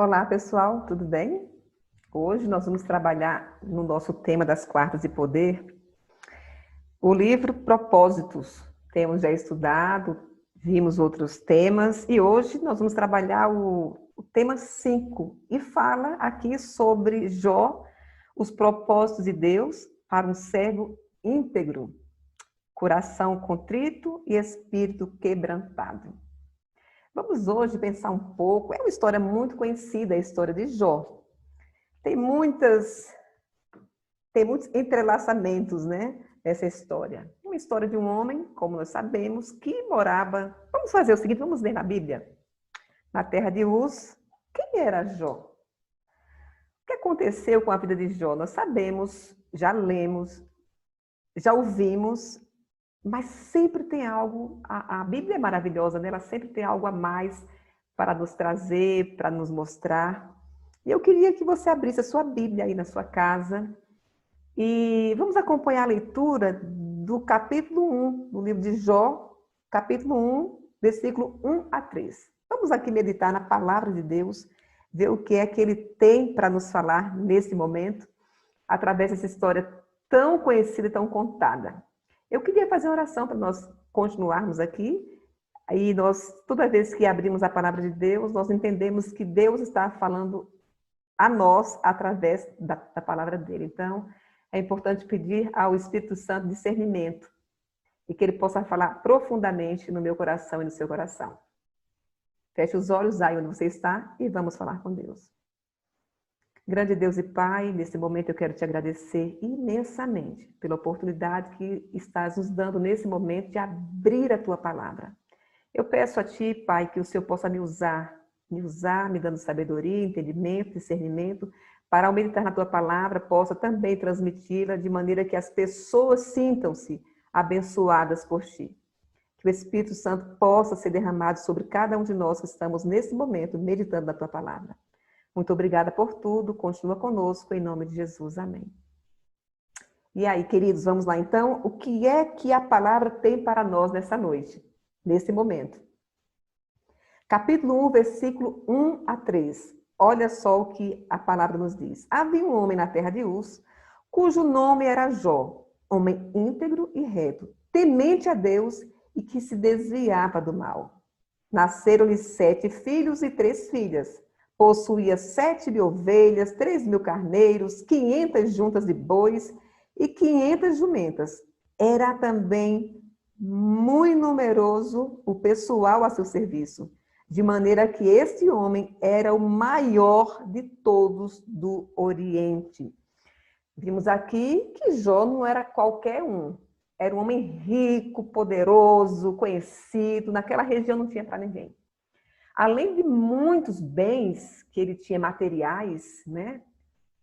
Olá, pessoal, tudo bem? Hoje nós vamos trabalhar no nosso tema das quartas de poder, o livro Propósitos. Temos já estudado, vimos outros temas e hoje nós vamos trabalhar o tema 5 e fala aqui sobre Jó, os propósitos de Deus para um servo íntegro, coração contrito e espírito quebrantado. Vamos hoje pensar um pouco, é uma história muito conhecida, a história de Jó. Tem muitos entrelaçamentos, né, nessa história. Uma história de um homem, como nós sabemos, que morava... Vamos fazer o seguinte, vamos ler na Bíblia. Na terra de Uz, quem era Jó? O que aconteceu com a vida de Jó? Nós sabemos, já lemos, já ouvimos, mas sempre tem algo, a Bíblia é maravilhosa, né? Ela sempre tem algo a mais para nos trazer, para nos mostrar. E eu queria que você abrisse a sua Bíblia aí na sua casa e vamos acompanhar a leitura do capítulo 1 do livro de Jó, capítulo 1, versículo 1 a 3. Vamos aqui meditar na palavra de Deus, ver o que é que ele tem para nos falar nesse momento, através dessa história tão conhecida e tão contada. Eu queria fazer uma oração para nós continuarmos aqui. Aí nós, toda vez que abrimos a palavra de Deus, nós entendemos que Deus está falando a nós através da palavra dele. Então, é importante pedir ao Espírito Santo discernimento e que ele possa falar profundamente no meu coração e no seu coração. Feche os olhos aí onde você está e vamos falar com Deus. Grande Deus e Pai, nesse momento eu quero te agradecer imensamente pela oportunidade que estás nos dando nesse momento de abrir a tua palavra. Eu peço a ti, Pai, que o Senhor possa me usar, me dando sabedoria, entendimento, discernimento, para ao meditar na tua palavra, possa também transmiti-la de maneira que as pessoas sintam-se abençoadas por ti. Que o Espírito Santo possa ser derramado sobre cada um de nós que estamos nesse momento meditando na tua palavra. Muito obrigada por tudo, continua conosco, em nome de Jesus, amém. E aí, queridos, vamos lá então? O que é que a palavra tem para nós nessa noite, nesse momento? Capítulo 1, versículo 1 a 3. Olha só o que a palavra nos diz. Havia um homem na terra de Uz, cujo nome era Jó, homem íntegro e reto, temente a Deus e que se desviava do mal. Nasceram-lhe 7 filhos e 3 filhas. Possuía 7.000 ovelhas, 3.000 carneiros, 500 juntas de bois e 500 jumentas. Era também muito numeroso o pessoal a seu serviço, de maneira que este homem era o maior de todos do Oriente. Vimos aqui que Jó não era qualquer um. Era um homem rico, poderoso, conhecido. Naquela região não tinha para ninguém. Além de muitos bens que ele tinha materiais, né?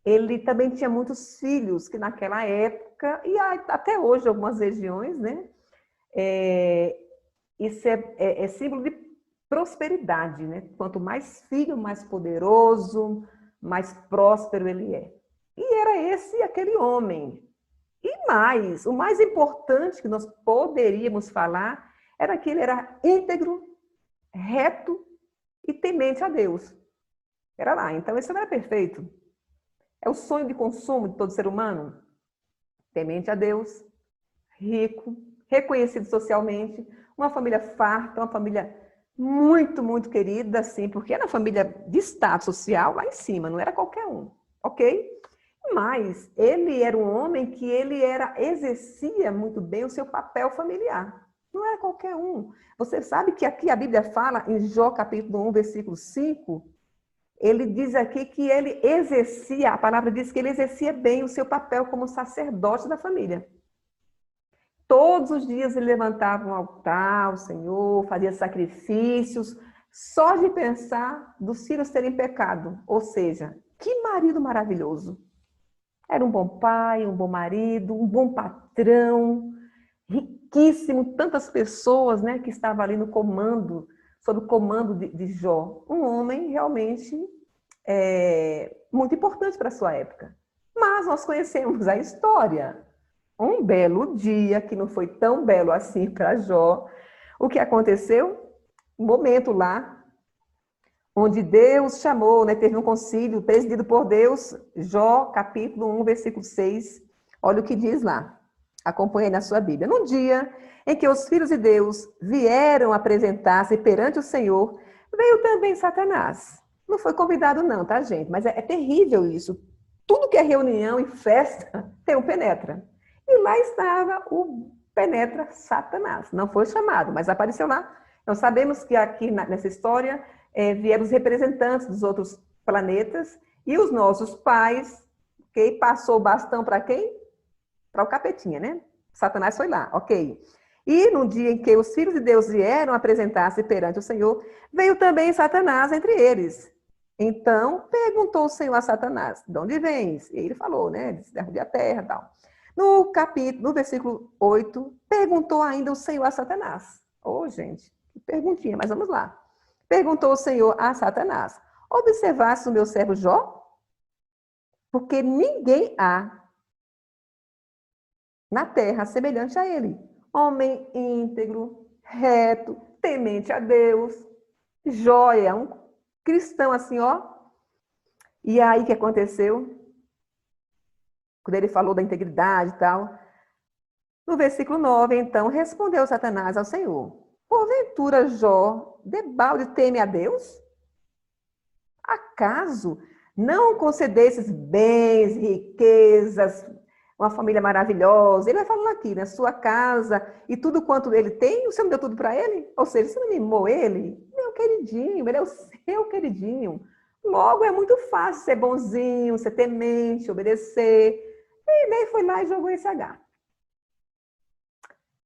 Ele também tinha muitos filhos, que naquela época, e até hoje, em algumas regiões, né? Isso é símbolo de prosperidade, né? Quanto mais filho, mais poderoso, mais próspero ele é. E era esse aquele homem. E mais, o mais importante que nós poderíamos falar era que ele era íntegro, reto e temente a Deus. Era lá. Então, esse não era perfeito. É o sonho de consumo de todo ser humano. Temente a Deus, rico, reconhecido socialmente, uma família farta, uma família muito, muito querida, assim, porque era uma família de status social lá em cima, não era qualquer um, ok? Mas ele era um homem que exercia muito bem o seu papel familiar. Não era qualquer um. Você sabe que aqui a Bíblia fala, em Jó capítulo 1, versículo 5, ele diz aqui que ele exercia, a palavra diz que ele exercia bem o seu papel como sacerdote da família. Todos os dias ele levantava um altar ao Senhor, fazia sacrifícios, só de pensar dos filhos terem pecado. Ou seja, que marido maravilhoso. Era um bom pai, um bom marido, um bom patrão, riquíssimo, tantas pessoas, né, que estavam ali no comando, sob o comando de Jó. Um homem realmente muito importante para a sua época. Mas nós conhecemos a história. Um belo dia, que não foi tão belo assim para Jó, o que aconteceu? Um momento lá, onde Deus chamou, né, teve um concílio presidido por Deus, Jó, capítulo 1, versículo 6. Olha o que diz lá. Acompanhe na sua Bíblia. No dia em que os filhos de Deus vieram apresentar-se perante o Senhor, veio também Satanás. Não foi convidado não, tá, gente? Mas é terrível isso. Tudo que é reunião e festa tem um penetra. E lá estava o penetra Satanás. Não foi chamado, mas apareceu lá. Nós sabemos que aqui nessa história vieram os representantes dos outros planetas e os nossos pais, ok? Passou o bastão para quem? Para o capetinha, né? Satanás foi lá, ok. E no dia em que os filhos de Deus vieram apresentar-se perante o Senhor, veio também Satanás entre eles. Então, perguntou o Senhor a Satanás, de onde vens? E ele falou, né? De a terra e tal. No versículo 8, perguntou ainda o Senhor a Satanás. Gente, que perguntinha, mas vamos lá. Perguntou o Senhor a Satanás, observaste o meu servo Jó? Porque ninguém há na terra semelhante a ele. Homem íntegro, reto, temente a Deus. Jó é um cristão assim, ó. E aí o que aconteceu? Quando ele falou da integridade e tal. No versículo 9, então, respondeu Satanás ao Senhor. Porventura Jó debalde teme a Deus? Acaso não concedesses bens, riquezas, uma família maravilhosa? Ele vai falando aqui, né? Sua casa e tudo quanto ele tem, você não deu tudo para ele? Ou seja, você não mimou ele? Meu queridinho, ele é o seu queridinho. Logo, é muito fácil ser bonzinho, ser temente, obedecer. E ele foi lá e jogou esse H.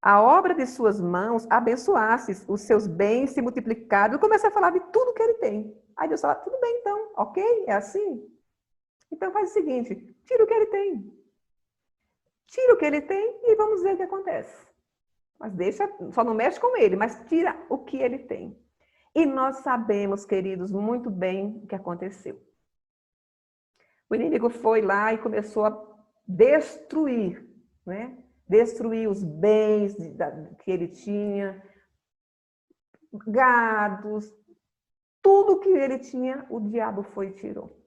A obra de suas mãos abençoastes, os seus bens se multiplicaram. E começa a falar de tudo que ele tem. Aí Deus fala, tudo bem então, ok? É assim? Então faz o seguinte, tira o que ele tem. Tira o que ele tem e vamos ver o que acontece. Mas deixa, só não mexe com ele, mas tira o que ele tem. E nós sabemos, queridos, muito bem o que aconteceu. O inimigo foi lá e começou a destruir, né? Destruir os bens que ele tinha, gados, tudo que ele tinha, o diabo foi e tirou.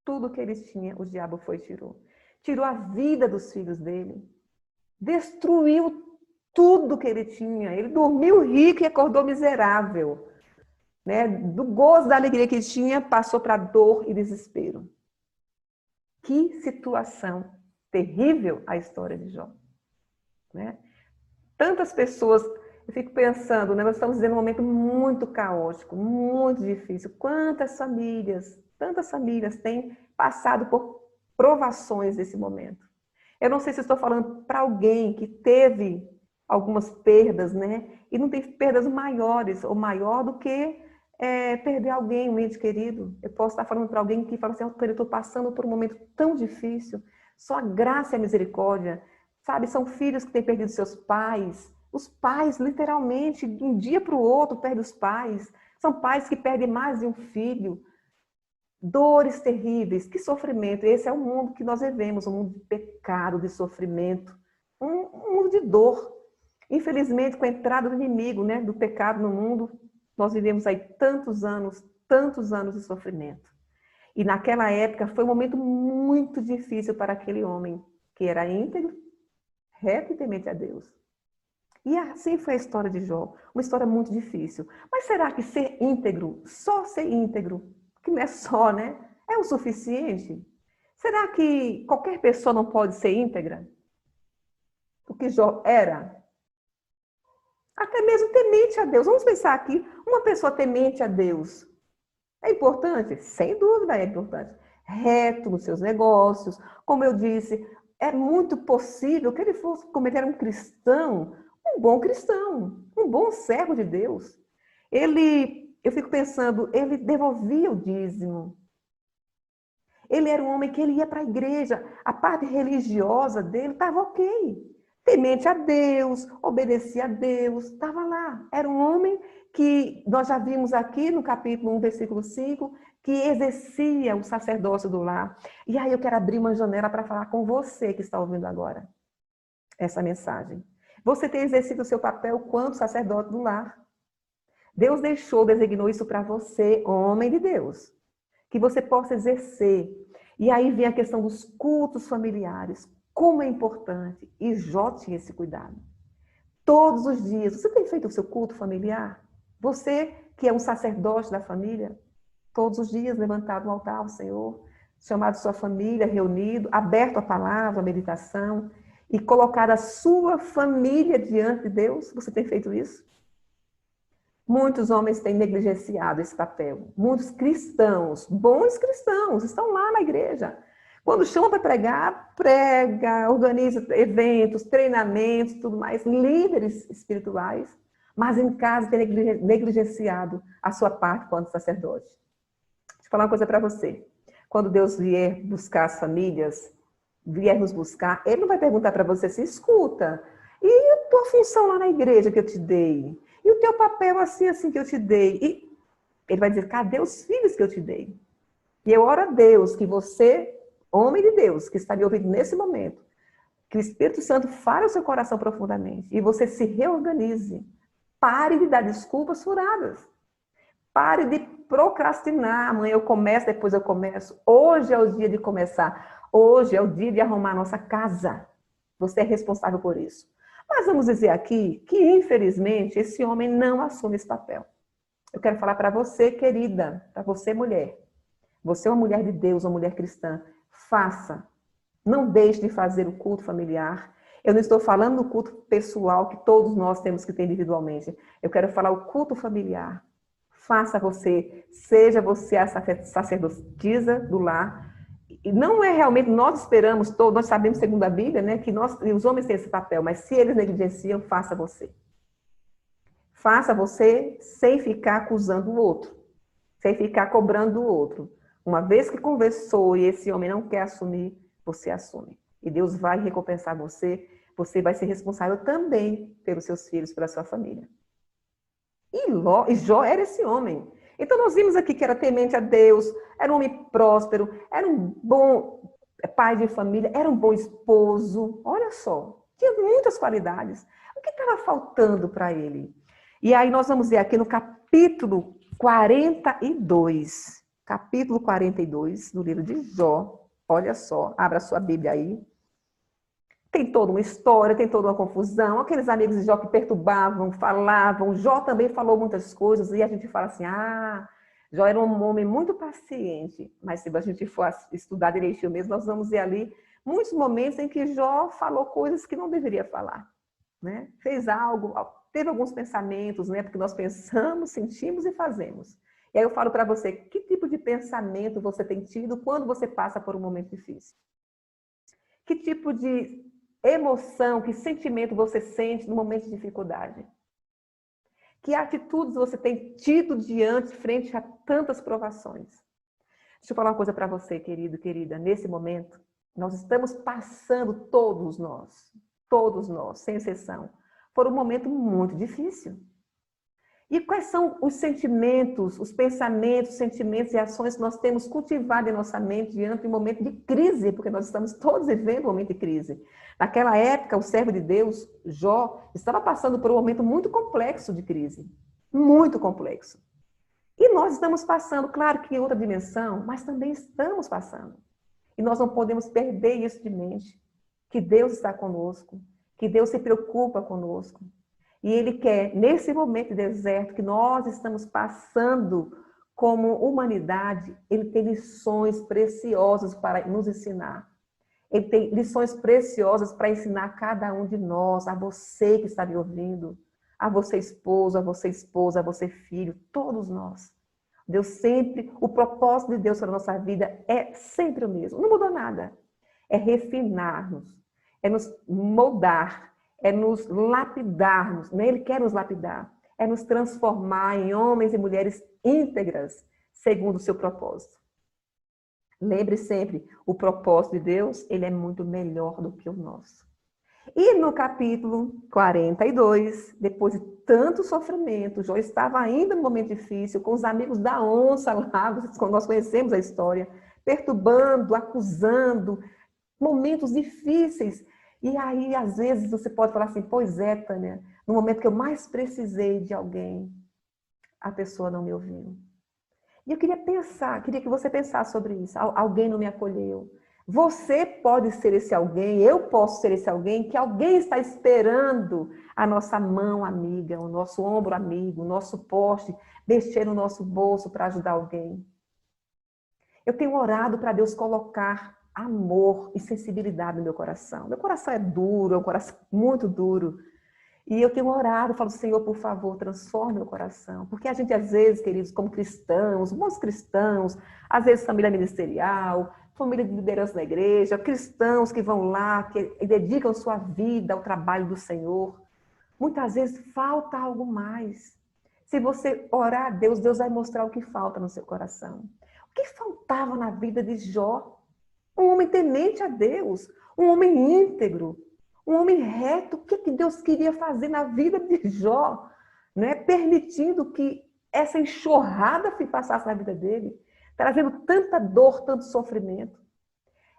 Tudo que ele tinha, o diabo foi e tirou. Tirou a vida dos filhos dele. Destruiu tudo que ele tinha. Ele dormiu rico e acordou miserável. Né? Do gozo, da alegria que ele tinha, passou para dor e desespero. Que situação terrível a história de Jó. Né? Tantas pessoas, eu fico pensando, né? Nós estamos vivendo um momento muito caótico, muito difícil. Tantas famílias têm passado por provações nesse momento. Eu não sei se estou falando para alguém que teve algumas perdas, né? E não tem perdas maiores ou maior do que perder alguém, um ente querido. Eu posso estar falando para alguém que fala assim, eu estou passando por um momento tão difícil. Só a graça e a misericórdia. Sabe, são filhos que têm perdido seus pais. Os pais, literalmente, de um dia para o outro, perdem os pais. São pais que perdem mais de um filho. Dores terríveis, que sofrimento. Esse é o mundo que nós vivemos, um mundo de pecado, de sofrimento. Um mundo de dor. Infelizmente, com a entrada do inimigo, né, do pecado no mundo, nós vivemos aí tantos anos de sofrimento. E naquela época foi um momento muito difícil para aquele homem, que era íntegro, reto e temente a Deus. E assim foi a história de Jó. Uma história muito difícil. Mas será que ser íntegro, só ser íntegro, que não é só, né? É o suficiente? Será que qualquer pessoa não pode ser íntegra? O que Jó era? Até mesmo temente a Deus. Vamos pensar aqui, uma pessoa temente a Deus. É importante? Sem dúvida é importante. Reto nos seus negócios. Como eu disse, é muito possível que ele fosse, como ele era um cristão, um bom servo de Deus. Eu fico pensando, ele devolvia o dízimo. Ele era um homem que ele ia para a igreja. A parte religiosa dele estava ok. Temente a Deus, obedecia a Deus, estava lá. Era um homem que nós já vimos aqui no capítulo 1, versículo 5, que exercia o sacerdócio do lar. E aí eu quero abrir uma janela para falar com você que está ouvindo agora essa mensagem. Você tem exercido o seu papel quanto sacerdote do lar. Deus designou isso para você, homem de Deus, que você possa exercer. E aí vem a questão dos cultos familiares, como é importante. E Jó tinha esse cuidado. Todos os dias, você tem feito o seu culto familiar? Você, que é um sacerdote da família, todos os dias levantado um altar ao Senhor, chamado sua família, reunido, aberto a palavra, a meditação, e colocar a sua família diante de Deus? Você tem feito isso? Muitos homens têm negligenciado esse papel. Muitos cristãos, bons cristãos, estão lá na igreja. Quando chama para pregar, prega, organiza eventos, treinamentos, tudo mais, líderes espirituais, mas em casa tem negligenciado a sua parte quanto sacerdote. Deixa eu falar uma coisa para você. Quando Deus vier buscar as famílias, vier nos buscar, Ele não vai perguntar para você se escuta. E a tua função lá na igreja que eu te dei? E o teu papel assim que eu te dei? E Ele vai dizer, cadê os filhos que eu te dei? E eu oro a Deus que você, homem de Deus, que está me ouvindo nesse momento, que o Espírito Santo fale o seu coração profundamente e você se reorganize. Pare de dar desculpas furadas. Pare de procrastinar. Amanhã eu começo, depois eu começo. Hoje é o dia de começar. Hoje é o dia de arrumar a nossa casa. Você é responsável por isso. Mas vamos dizer aqui que, infelizmente, esse homem não assume esse papel. Eu quero falar para você, querida, para você, mulher. Você é uma mulher de Deus, uma mulher cristã. Faça. Não deixe de fazer o culto familiar. Eu não estou falando do culto pessoal que todos nós temos que ter individualmente. Eu quero falar o culto familiar. Faça você, seja você a sacerdotisa do lar. E não é realmente, nós esperamos, todos, nós sabemos, segundo a Bíblia, né, que os homens têm esse papel, mas se eles negligenciam, faça você. Faça você sem ficar acusando o outro, sem ficar cobrando o outro. Uma vez que conversou e esse homem não quer assumir, você assume. E Deus vai recompensar você, você vai ser responsável também pelos seus filhos, pela sua família. E Jó era esse homem. Então nós vimos aqui que era temente a Deus, era um homem próspero, era um bom pai de família, era um bom esposo. Olha só, tinha muitas qualidades. O que estava faltando para ele? E aí nós vamos ver aqui no capítulo 42. Capítulo 42 do livro de Jó. Olha só, abra sua Bíblia aí. Tem toda uma história, tem toda uma confusão. Aqueles amigos de Jó que perturbavam, falavam. Jó também falou muitas coisas. E a gente fala assim, Jó era um homem muito paciente. Mas se a gente for estudar direitinho mesmo, nós vamos ver ali muitos momentos em que Jó falou coisas que não deveria falar. Né? Fez algo, teve alguns pensamentos, né? Porque nós pensamos, sentimos e fazemos. E aí eu falo para você, que tipo de pensamento você tem tido quando você passa por um momento difícil? Que tipo de emoção, que sentimento você sente no momento de dificuldade? Que atitudes você tem tido frente a tantas provações? Deixa eu falar uma coisa para você, querido, querida. Nesse momento, nós estamos passando, todos nós, sem exceção, por um momento muito difícil. E quais são os sentimentos, os pensamentos, sentimentos e ações que nós temos cultivado em nossa mente diante de um momento de crise, porque nós estamos todos vivendo um momento de crise. Naquela época, o servo de Deus, Jó, estava passando por um momento muito complexo de crise. Muito complexo. E nós estamos passando, claro que em outra dimensão, mas também estamos passando. E nós não podemos perder isso de mente, que Deus está conosco, que Deus se preocupa conosco. E Ele quer, nesse momento de deserto que nós estamos passando como humanidade, Ele tem lições preciosas para nos ensinar. Ele tem lições preciosas para ensinar a cada um de nós, a você que está me ouvindo, a você esposo, a você esposa, a você filho, todos nós. Deus sempre, o propósito de Deus para a nossa vida é sempre o mesmo, não mudou nada. É refinar-nos, é nos moldar, é nos lapidarmos, né? Ele quer nos lapidar, é nos transformar em homens e mulheres íntegras, segundo o seu propósito. Lembre sempre, o propósito de Deus, ele é muito melhor do que o nosso. E no capítulo 42, depois de tanto sofrimento, Jó estava ainda num momento difícil, com os amigos da onça lá, nós conhecemos a história, perturbando, acusando, momentos difíceis. E aí, às vezes, você pode falar assim, pois é, Tânia, no momento que eu mais precisei de alguém, a pessoa não me ouviu. E eu queria que você pensasse sobre isso. Alguém não me acolheu. Você pode ser esse alguém, eu posso ser esse alguém, que alguém está esperando a nossa mão amiga, o nosso ombro amigo, o nosso poste, mexer no nosso bolso para ajudar alguém. Eu tenho orado para Deus colocar amor e sensibilidade no meu coração. Meu coração é duro, é um coração muito duro. E eu tenho orado, falo, Senhor, por favor, transforma meu coração. Porque a gente, às vezes, queridos, como cristãos, bons cristãos, às vezes família ministerial, família de liderança na igreja, cristãos que vão lá, que dedicam sua vida ao trabalho do Senhor, muitas vezes falta algo mais. Se você orar a Deus, Deus vai mostrar o que falta no seu coração. O que faltava na vida de Jó? Um homem temente a Deus, um homem íntegro, um homem reto. O que Deus queria fazer na vida de Jó? Né? Permitindo que essa enxurrada passasse na vida dele, trazendo tanta dor, tanto sofrimento.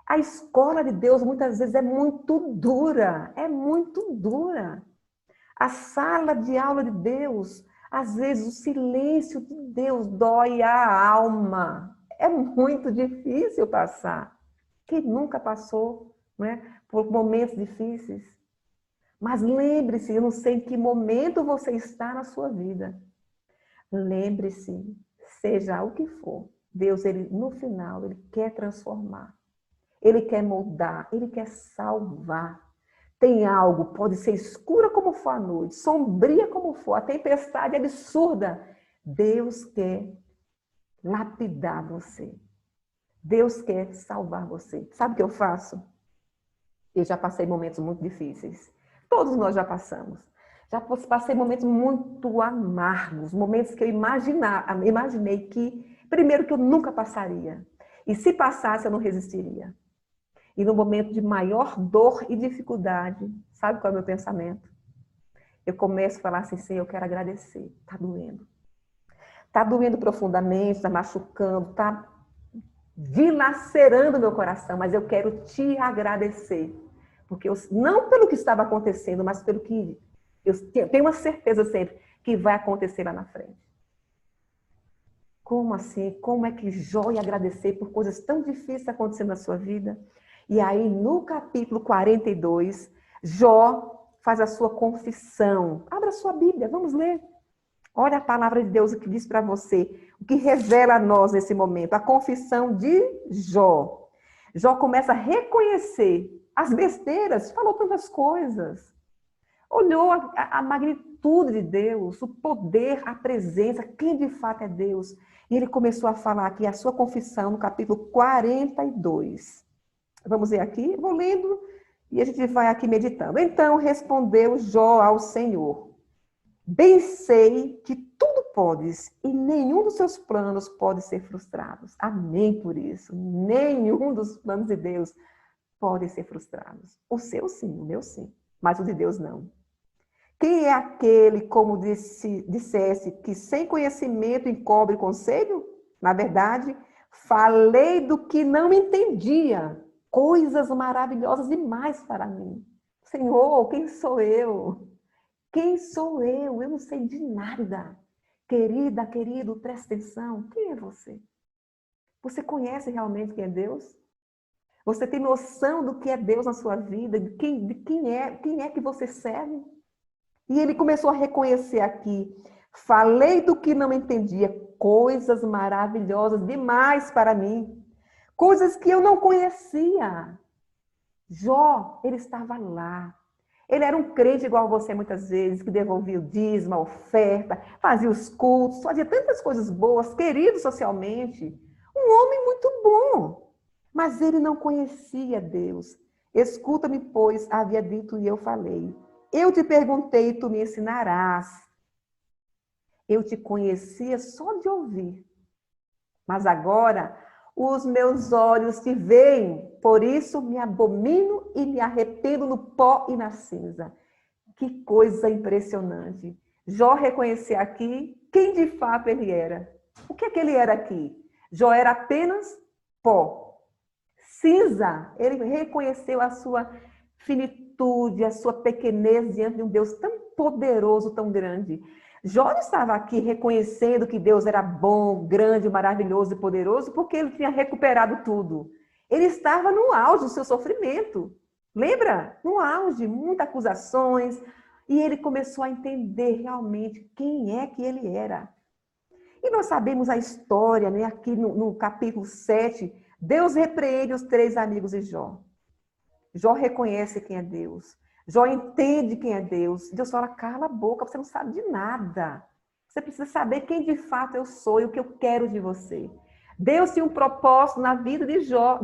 A escola de Deus muitas vezes é muito dura, A sala de aula de Deus, às vezes o silêncio de Deus dói a alma. É muito difícil passar. Quem nunca passou, né, por momentos difíceis? Mas lembre-se, eu não sei em que momento você está na sua vida. Lembre-se, seja o que for, Deus, ele, no final, ele quer transformar. Ele quer moldar, ele quer salvar. Tem algo, pode ser escura como for a noite, sombria como for, a tempestade absurda. Deus quer lapidar você. Deus quer salvar você. Sabe o que eu faço? Eu já passei momentos muito difíceis. Todos nós já passamos. Já passei momentos muito amargos, momentos que eu imaginei que, primeiro, que eu nunca passaria. E se passasse, eu não resistiria. E no momento de maior dor e dificuldade, sabe qual é o meu pensamento? Eu começo a falar assim, Senhor, eu quero agradecer. Está doendo. Está doendo profundamente, está machucando, está dilacerando meu coração, mas eu quero te agradecer. Porque não pelo que estava acontecendo, mas pelo que eu tenho uma certeza sempre que vai acontecer lá na frente. Como assim? Como é que Jó ia agradecer por coisas tão difíceis acontecendo na sua vida? E aí, no capítulo 42, Jó faz a sua confissão. Abra a sua Bíblia, vamos ler. Olha a palavra de Deus, o que diz para você, o que revela a nós nesse momento. A confissão de Jó. Jó começa a reconhecer as besteiras, falou tantas coisas. Olhou a magnitude de Deus, o poder, a presença, quem de fato é Deus. E ele começou a falar aqui a sua confissão no capítulo 42. Vamos ver aqui, vou lendo e a gente vai aqui meditando. Então respondeu Jó ao Senhor: bem sei que tudo podes e nenhum dos seus planos pode ser frustrado. Amém por isso. Nenhum dos planos de Deus pode ser frustrados. O seu sim, o meu sim, mas o de Deus não. Quem é aquele, como dissesse, que sem conhecimento encobre conselho? Na verdade, falei do que não entendia. Coisas maravilhosas demais para mim. Senhor, quem sou eu? Quem sou eu? Eu não sei de nada. Querida, querido, presta atenção. Quem é você? Você conhece realmente quem é Deus? Você tem noção do que é Deus na sua vida? De quem é que você serve? E ele começou a reconhecer aqui. Falei do que não entendia. Coisas maravilhosas demais para mim. Coisas que eu não conhecia. Jó, ele estava lá. Ele era um crente igual a você muitas vezes, que devolvia o dízimo, a oferta, fazia os cultos, fazia tantas coisas boas, querido socialmente. Um homem muito bom. Mas ele não conhecia Deus. Escuta-me, pois, havia dito e eu falei. Eu te perguntei e tu me ensinarás. Eu te conhecia só de ouvir. Mas agora os meus olhos te veem, por isso me abomino e me arrependo no pó e na cinza. Que coisa impressionante. Jó reconhecia aqui quem de fato ele era. O que é que ele era aqui? Jó era apenas pó. Cinza, ele reconheceu a sua finitude, a sua pequenez diante de um Deus tão poderoso, tão grande. Jó não estava aqui reconhecendo que Deus era bom, grande, maravilhoso e poderoso, porque ele tinha recuperado tudo. Ele estava no auge do seu sofrimento. Lembra? No auge, muitas acusações. E ele começou a entender realmente quem é que ele era. E nós sabemos a história, né? Aqui no capítulo 7, Deus repreende os 3 amigos de Jó. Jó reconhece quem é Deus. Jó entende quem é Deus. Deus fala, cala a boca, você não sabe de nada. Você precisa saber quem de fato eu sou e o que eu quero de você. Deus tinha um propósito na vida de Jó.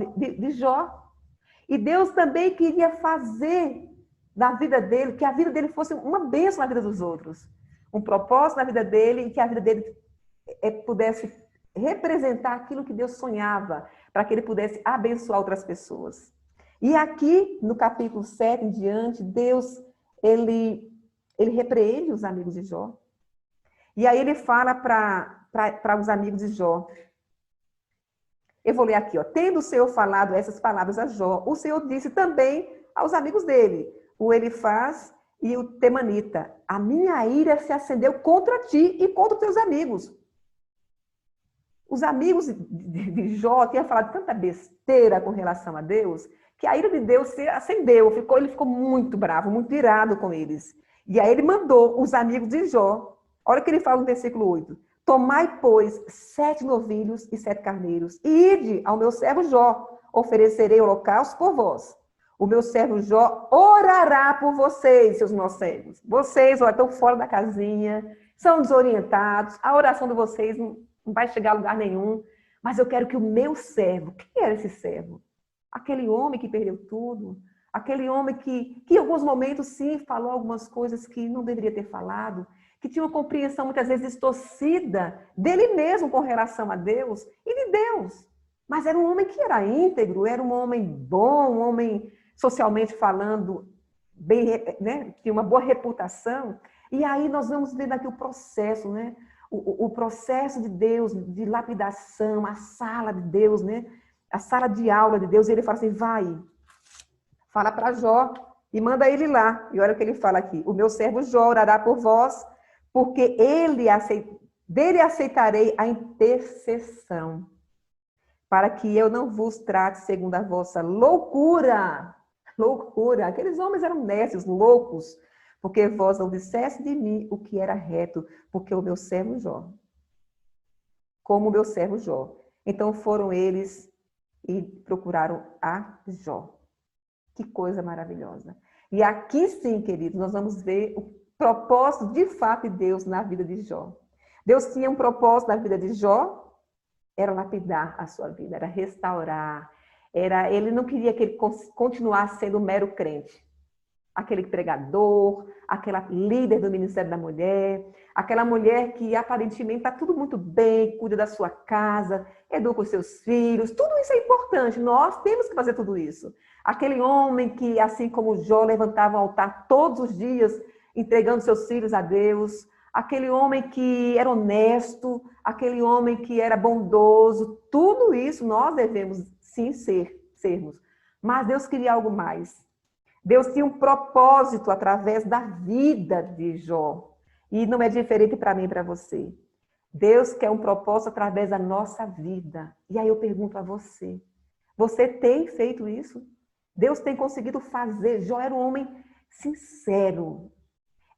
E Deus também queria fazer da vida dele, que a vida dele fosse uma bênção na vida dos outros. Um propósito na vida dele e que a vida dele pudesse representar aquilo que Deus sonhava, para que ele pudesse abençoar outras pessoas. E aqui, no capítulo 7 em diante, Deus, ele repreende os amigos de Jó. E aí ele fala para os amigos de Jó. Eu vou ler aqui, ó. Tendo o Senhor falado essas palavras a Jó, o Senhor disse também aos amigos dele, o Elifaz e o Temanita, a minha ira se acendeu contra ti e contra os teus amigos. Os amigos de Jó tinham falado tanta besteira com relação a Deus, que a ira de Deus se acendeu, ele ficou muito bravo, muito irado com eles. E aí ele mandou os amigos de Jó, olha o que ele fala no versículo 8, tomai, pois, 7 novilhos e 7 carneiros, e ide ao meu servo Jó, oferecerei holocausto por vós. O meu servo Jó orará por vocês, seus meus servos. Vocês, olha, estão fora da casinha, são desorientados, a oração de vocês não vai chegar a lugar nenhum, mas eu quero que o meu servo, quem era esse servo? Aquele homem que perdeu tudo, aquele homem que em alguns momentos, sim, falou algumas coisas que não deveria ter falado, que tinha uma compreensão muitas vezes distorcida dele mesmo com relação a Deus e de Deus. Mas era um homem que era íntegro, era um homem bom, um homem socialmente falando, bem, né, tinha uma boa reputação. E aí nós vamos ver aqui o processo, né? O processo de Deus, de lapidação, a sala de Deus, né? A sala de aula de Deus. E ele fala assim, vai, fala para Jó e manda ele lá. E olha o que ele fala aqui, o meu servo Jó orará por vós, porque dele aceitarei a intercessão, para que eu não vos trate segundo a vossa loucura. Loucura. Aqueles homens eram nécios, loucos, porque vós não disseste de mim o que era reto, porque o meu servo Jó, como o meu servo Jó. Então foram eles e procuraram a Jó. Que coisa maravilhosa. E aqui sim, queridos, nós vamos ver o propósito de fato de Deus na vida de Jó. Deus tinha um propósito na vida de Jó, era lapidar a sua vida, era restaurar. Ele não queria que ele continuasse sendo um mero crente. Aquele pregador, aquela líder do Ministério da Mulher, aquela mulher que aparentemente está tudo muito bem, cuida da sua casa, educa os seus filhos, tudo isso é importante, nós temos que fazer tudo isso. Aquele homem que, assim como Jó, levantava o altar todos os dias, entregando seus filhos a Deus, aquele homem que era honesto, aquele homem que era bondoso, tudo isso nós devemos sim sermos. Mas Deus queria algo mais. Deus tinha um propósito através da vida de Jó. E não é diferente para mim e para você. Deus quer um propósito através da nossa vida. E aí eu pergunto a você, você tem feito isso? Deus tem conseguido fazer? Jó era um homem sincero.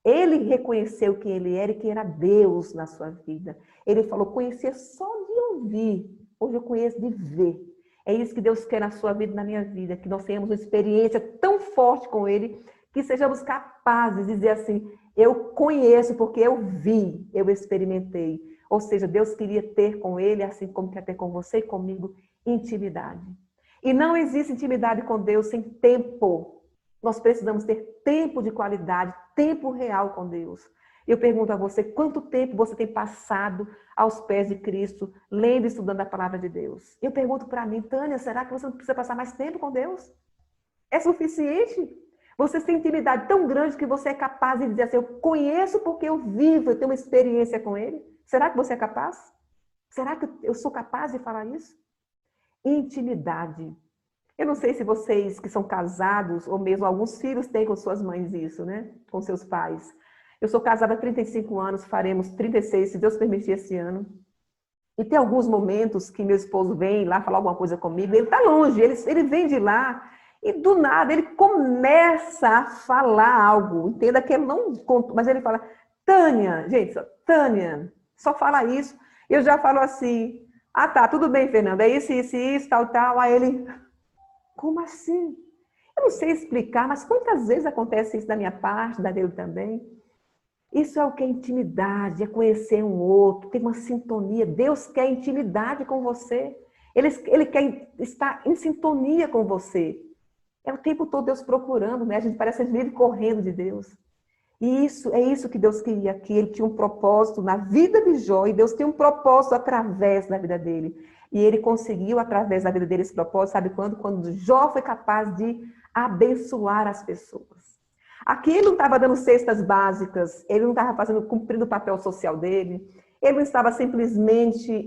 Ele reconheceu quem ele era e quem era Deus na sua vida. Ele falou, conhecia só de ouvir. Hoje eu conheço de ver. É isso que Deus quer na sua vida e na minha vida, que nós tenhamos uma experiência tão forte com Ele, que sejamos capazes de dizer assim, eu conheço porque eu vi, eu experimentei. Ou seja, Deus queria ter com Ele, assim como quer ter com você e comigo, intimidade. E não existe intimidade com Deus sem tempo. Nós precisamos ter tempo de qualidade, tempo real com Deus. Eu pergunto a você, quanto tempo você tem passado aos pés de Cristo, lendo e estudando a palavra de Deus? Eu pergunto para mim, Tânia, será que você não precisa passar mais tempo com Deus? É suficiente? Você tem intimidade tão grande que você é capaz de dizer assim, eu conheço porque eu vivo, eu tenho uma experiência com Ele? Será que você é capaz? Será que eu sou capaz de falar isso? Intimidade. Eu não sei se vocês que são casados, ou mesmo alguns filhos têm com suas mães isso, né? Com seus pais. Eu sou casada há 35 anos, faremos 36, se Deus permitir, esse ano. E tem alguns momentos que meu esposo vem lá falar alguma coisa comigo, ele está longe, ele vem de lá, e do nada ele começa a falar algo. Entenda que ele não conta, mas ele fala, Tânia, gente, Tânia, só fala isso. Eu já falo assim, ah tá, tudo bem, Fernanda, é isso, tal, tal. Aí ele, como assim? Eu não sei explicar, mas quantas vezes acontece isso da minha parte, da dele também? Isso é o que é intimidade, é conhecer um outro, ter uma sintonia. Deus quer intimidade com você. Ele quer estar em sintonia com você. É o tempo todo Deus procurando, né? A gente parece que a gente vive correndo de Deus. E é isso que Deus queria aqui. Ele tinha um propósito na vida de Jó, e Deus tem um propósito através da vida dele. E ele conseguiu, através da vida dele, esse propósito, sabe quando? Quando Jó foi capaz de abençoar as pessoas. Aqui ele não estava dando cestas básicas, ele não estava cumprindo o papel social dele, ele não estava simplesmente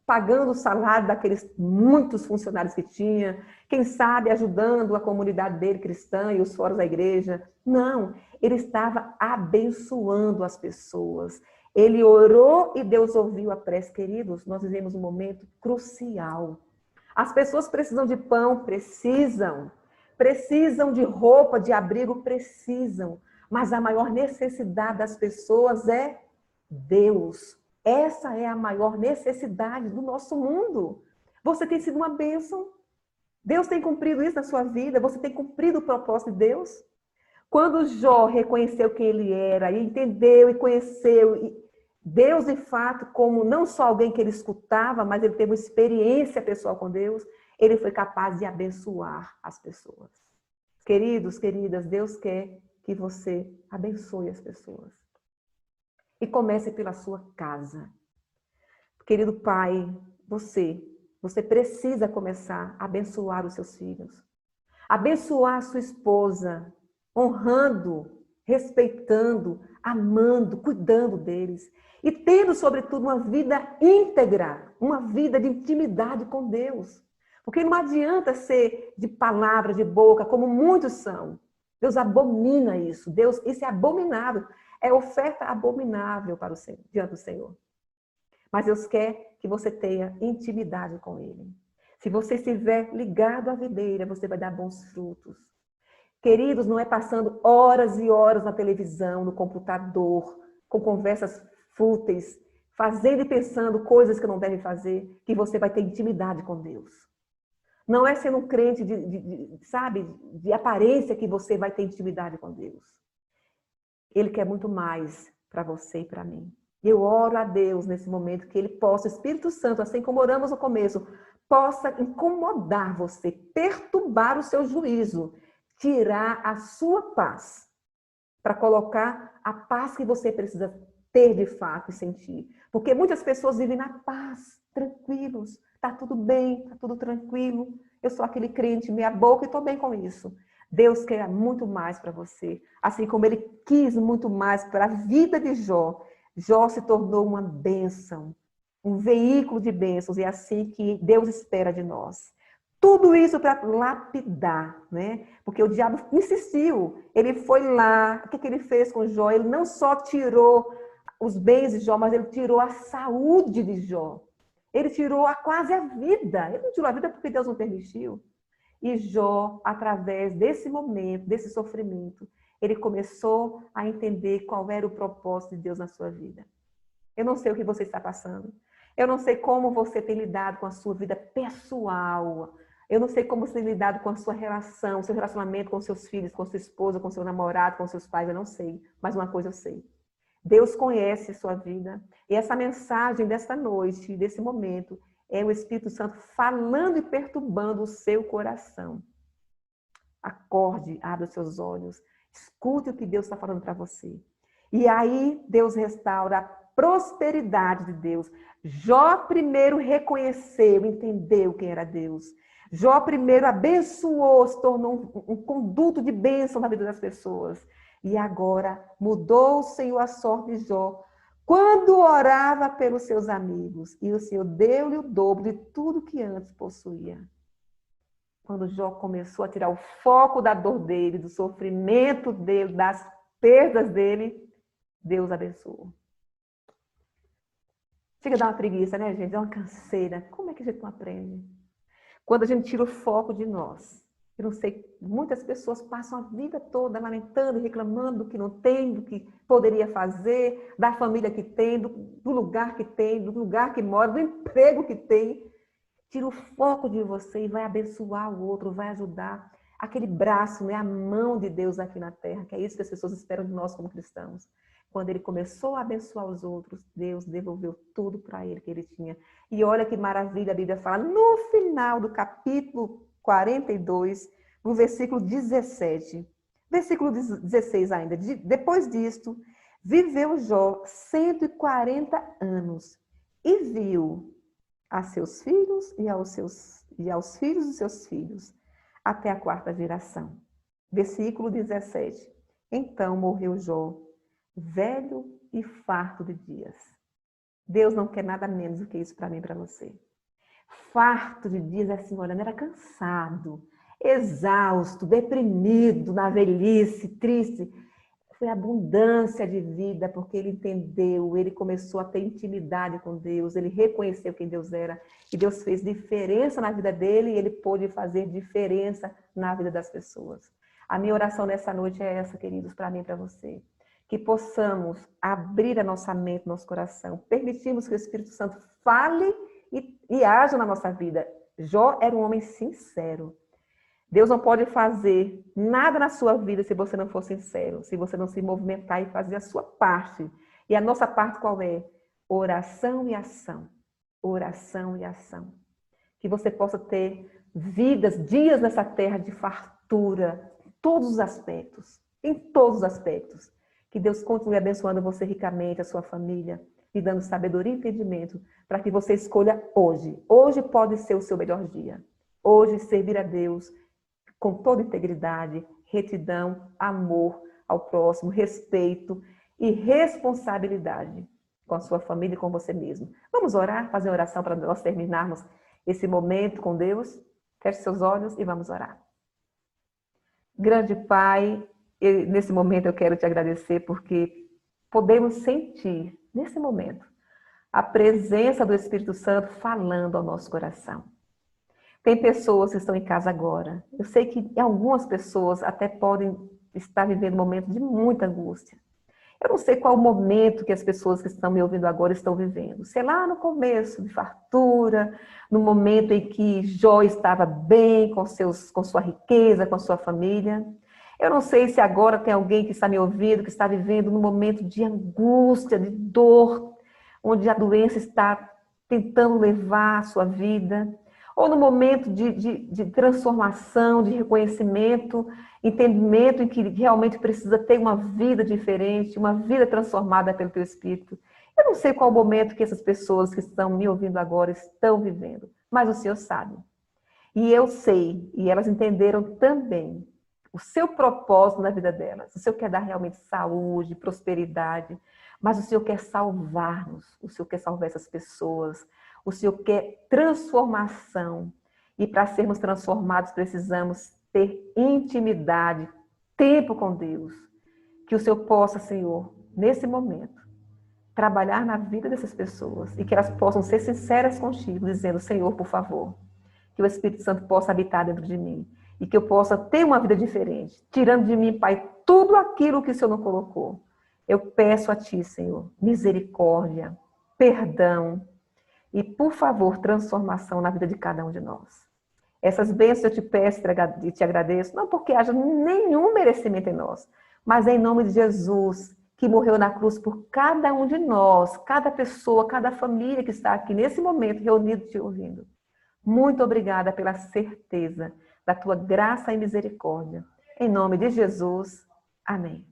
pagando o salário daqueles muitos funcionários que tinha, quem sabe ajudando a comunidade dele cristã e os fóruns da igreja. Não, ele estava abençoando as pessoas. Ele orou e Deus ouviu a prece. Queridos, nós vivemos um momento crucial. As pessoas precisam de pão, precisam de roupa, de abrigo, precisam. Mas a maior necessidade das pessoas é Deus. Essa é a maior necessidade do nosso mundo. Você tem sido uma bênção. Deus tem cumprido isso na sua vida. Você tem cumprido o propósito de Deus. Quando Jó reconheceu quem ele era, e entendeu e conheceu Deus, de fato, como não só alguém que ele escutava, mas ele teve uma experiência pessoal com Deus, ele foi capaz de abençoar as pessoas. Queridos, queridas, Deus quer que você abençoe as pessoas. E comece pela sua casa. Querido pai, você precisa começar a abençoar os seus filhos. Abençoar a sua esposa, honrando, respeitando, amando, cuidando deles. E tendo, sobretudo, uma vida íntegra, uma vida de intimidade com Deus. Porque não adianta ser de palavra, de boca, como muitos são. Deus abomina isso. Isso é abominável. É oferta abominável para o Senhor, diante do Senhor. Mas Deus quer que você tenha intimidade com Ele. Se você estiver ligado à videira, você vai dar bons frutos. Queridos, não é passando horas e horas na televisão, no computador, com conversas fúteis, fazendo e pensando coisas que não deve fazer, que você vai ter intimidade com Deus. Não é sendo um crente de aparência que você vai ter intimidade com Deus. Ele quer muito mais para você e para mim. Eu oro a Deus nesse momento que Ele possa, o Espírito Santo, assim como oramos no começo, possa incomodar você, perturbar o seu juízo, tirar a sua paz, para colocar a paz que você precisa ter de fato e sentir. Porque muitas pessoas vivem na paz, tranquilos, está tudo bem, está tudo tranquilo, eu sou aquele crente meia boca e estou bem com isso. Deus quer muito mais para você, assim como Ele quis muito mais para a vida de Jó. Jó se tornou uma bênção, um veículo de bênçãos, e é assim que Deus espera de nós. Tudo isso para lapidar, né? Porque o diabo insistiu, ele foi lá, o que ele fez com Jó? Ele não só tirou os bens de Jó, mas ele tirou a saúde de Jó. Ele tirou quase a vida. Ele não tirou a vida porque Deus não permitiu. E Jó, através desse momento, desse sofrimento, ele começou a entender qual era o propósito de Deus na sua vida. Eu não sei o que você está passando. Eu não sei como você tem lidado com a sua vida pessoal. Eu não sei como você tem lidado com a sua relação, seu relacionamento com seus filhos, com sua esposa, com seu namorado, com seus pais. Eu não sei. Mas uma coisa eu sei. Deus conhece a sua vida. E essa mensagem desta noite, desse momento, é o Espírito Santo falando e perturbando o seu coração. Acorde, abra os seus olhos, escute o que Deus está falando para você. E aí Deus restaura a prosperidade de Deus. Jó primeiro reconheceu, entendeu quem era Deus. Jó primeiro abençoou, se tornou um conduto de bênção na vida das pessoas. E agora mudou o Senhor a sorte de Jó, quando orava pelos seus amigos, e o Senhor deu-lhe o dobro de tudo que antes possuía. Quando Jó começou a tirar o foco da dor dele, do sofrimento dele, das perdas dele, Deus abençoou. Chega a dar uma preguiça, né, gente? Dá uma canseira. Como é que a gente não aprende? Quando a gente tira o foco de nós. Eu não sei, muitas pessoas passam a vida toda lamentando, reclamando do que não tem, do que poderia fazer, da família que tem, do lugar que tem, do lugar que mora, do emprego que tem. Tira o foco de você e vai abençoar o outro, vai ajudar. Aquele braço, né, a mão de Deus aqui na terra, que é isso que as pessoas esperam de nós como cristãos. Quando ele começou a abençoar os outros, Deus devolveu tudo para ele que ele tinha. E olha que maravilha, a Bíblia fala, no final do capítulo 42, no versículo 17, versículo 16 ainda, depois disto, viveu Jó 140 anos e viu a seus filhos e aos filhos dos seus filhos, até a 4ª geração. Versículo 17. Então morreu Jó, velho e farto de dias. Deus não quer nada menos do que isso para mim e para você. Farto de dias é assim, olha, era cansado, exausto, deprimido, na velhice, triste. Foi abundância de vida, porque ele entendeu, ele começou a ter intimidade com Deus, ele reconheceu quem Deus era, e Deus fez diferença na vida dele, e ele pôde fazer diferença na vida das pessoas. A minha oração nessa noite é essa, queridos, para mim e para você. Que possamos abrir a nossa mente, nosso coração, permitirmos que o Espírito Santo fale e haja na nossa vida. Jó era um homem sincero. Deus não pode fazer nada na sua vida se você não for sincero, se você não se movimentar e fazer a sua parte. E a nossa parte qual é? Oração e ação. Oração e ação. Que você possa ter vidas, dias nessa terra de fartura, em todos os aspectos. Em todos os aspectos. Que Deus continue abençoando você ricamente, a sua família, e dando sabedoria e entendimento para que você escolha hoje. Hoje pode ser o seu melhor dia. Hoje servir a Deus com toda integridade, retidão, amor ao próximo, respeito e responsabilidade com a sua família e com você mesmo. Vamos orar, fazer uma oração para nós terminarmos esse momento com Deus? Feche seus olhos e vamos orar. Grande Pai, nesse momento eu quero te agradecer porque podemos sentir, nesse momento, a presença do Espírito Santo falando ao nosso coração. Tem pessoas que estão em casa agora. Eu sei que algumas pessoas até podem estar vivendo um momento de muita angústia. Eu não sei qual o momento que as pessoas que estão me ouvindo agora estão vivendo. Sei lá, no começo de fartura, no momento em que Jó estava bem com sua riqueza, com sua família. Eu não sei se agora tem alguém que está me ouvindo, que está vivendo num momento de angústia, de dor, onde a doença está tentando levar a sua vida. Ou no momento de transformação, de reconhecimento, entendimento em que realmente precisa ter uma vida diferente, uma vida transformada pelo teu Espírito. Eu não sei qual o momento que essas pessoas que estão me ouvindo agora estão vivendo, mas o Senhor sabe. E eu sei, e elas entenderam também o seu propósito na vida delas. O Senhor quer dar realmente saúde, prosperidade, mas o Senhor quer salvar-nos, o Senhor quer salvar essas pessoas. O Senhor quer transformação. E para sermos transformados, precisamos ter intimidade, tempo com Deus. Que o Senhor possa, Senhor, nesse momento, trabalhar na vida dessas pessoas e que elas possam ser sinceras contigo, dizendo, Senhor, por favor, que o Espírito Santo possa habitar dentro de mim e que eu possa ter uma vida diferente, tirando de mim, Pai, tudo aquilo que o Senhor não colocou. Eu peço a Ti, Senhor, misericórdia, perdão, e, por favor, transformação na vida de cada um de nós. Essas bênçãos eu te peço e te agradeço, não porque haja nenhum merecimento em nós, mas em nome de Jesus, que morreu na cruz por cada um de nós, cada pessoa, cada família que está aqui nesse momento reunido te ouvindo. Muito obrigada pela certeza da tua graça e misericórdia. Em nome de Jesus, amém.